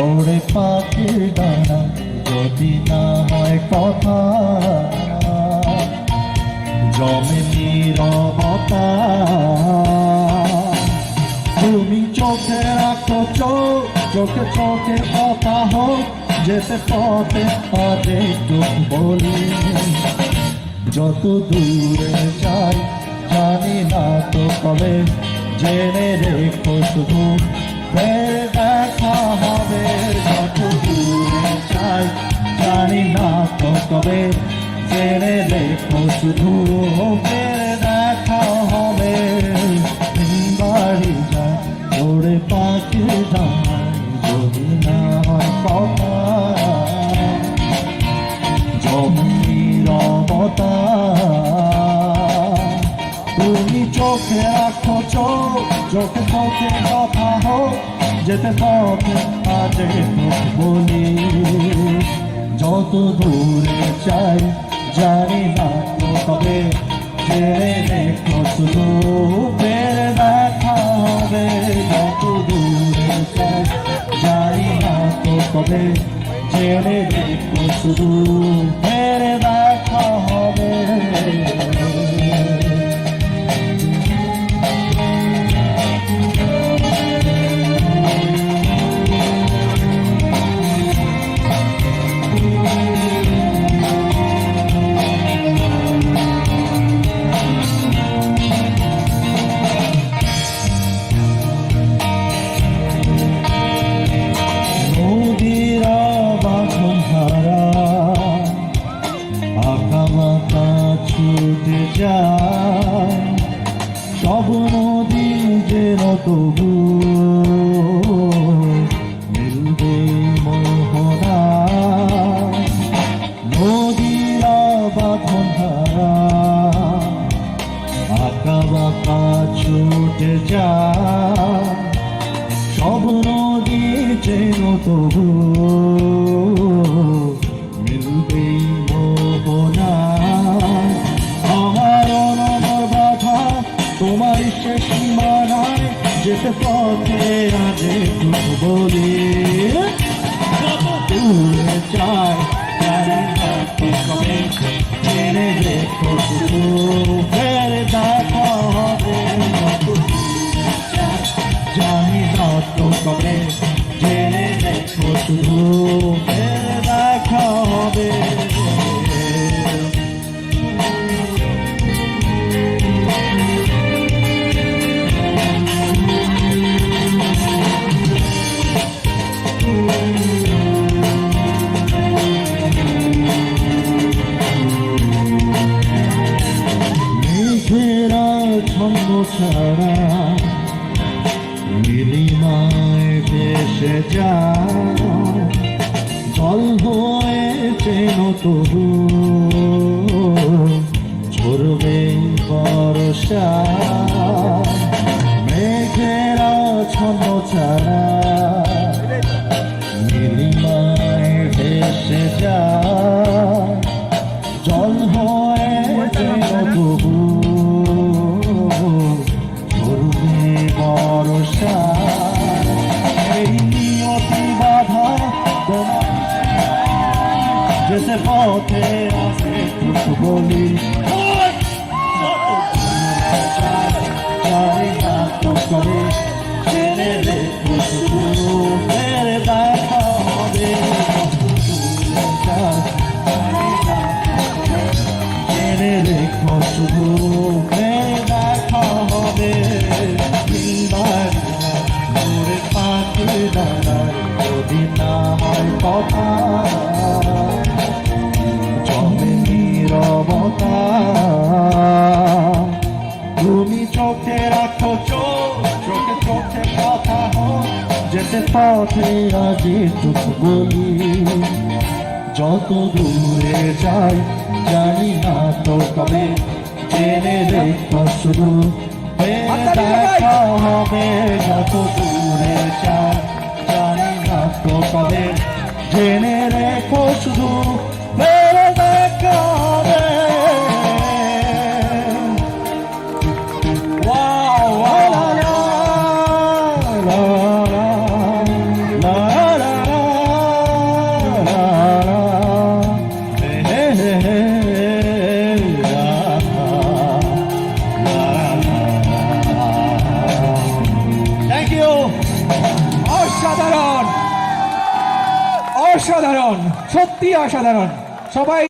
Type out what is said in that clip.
ওরে পাখির ডানা যদি না হয় কথা, জমে নীরবতা। তুমি চোখে রাখো চোখ, চোখে চোখে কথা হোক, যেতে পথে আজ একটু বলি। যত দূরে যাই জানি না তো কবে, জেনে রেখো শুধু ফের দেখা হবে। যত দূরে যাই জানি না তো কবে, জেনে রেখো শুধু ফের দেখা হবে। বাড়ি যায় ওরে পাখির ডানা যদি না হয় কথা, জমে নীরবতা। তুমি চোখে রাখো চোখ, চোখে চোখে কথা হোক, যেতে পথে আজ বলি। যত দূরে চাই জানি না তো কবে, জেনে রেখো শুধু ফের দেখা হবে। যত দূরে চাই জানি না তো কবে, জেনে রেখো শুধু ফের দেখা হবে। ছুটে যায় সব নদী যেন তবু মিলবে মোহনা। নদীরা বাঁধন হারা আঁকা বাঁকা ছুটে যায় সব নদী যেন তবু মিলবে মোহনা। তোমার শেষ সীমানায় যেতে পথে আজ একটু বলি। দূরে চাই জানি না তো কবে, জেনে রেখো শুধু ফের দেখা হবে। জানি না তো কবে, জেনে রেখো শুধু ফের দেখা হবে। ছন্দ ছাড়া নীলিমায় ভেসে যায় জল হয়ে যেন তবু ঝরবে বর্ষা। মেঘেরা ছন্দ ছাড়া নীলিমায় ভেসে যায় জল হয়ে যেন তবু বর্ষা। এই নিয়তি বাধা যেতে পথে আসে বলি। জানি না তো কবে, জেনে রেখো শুধু ফের দেখা হবে। জেনে রেখো শুধু ফের দেখা হবে। ওরে পাখির ডানার যদি না হয় কথা, জমে নীরবতা। তুমি চোখে রাখো চোখ, চোখে চোখে কথা হোক, যেতে পথে আজ একটু বলি। যত দূরে যাই জানি না তো কবে, জেনে রেখো শুধু দেখা হবে। যত দূরে যাই জানি না তো কবে, জেনে রেখো শুধু দেখা হবে। La la la la la la অসাধারণ, সত্যি অসাধারণ। সবাই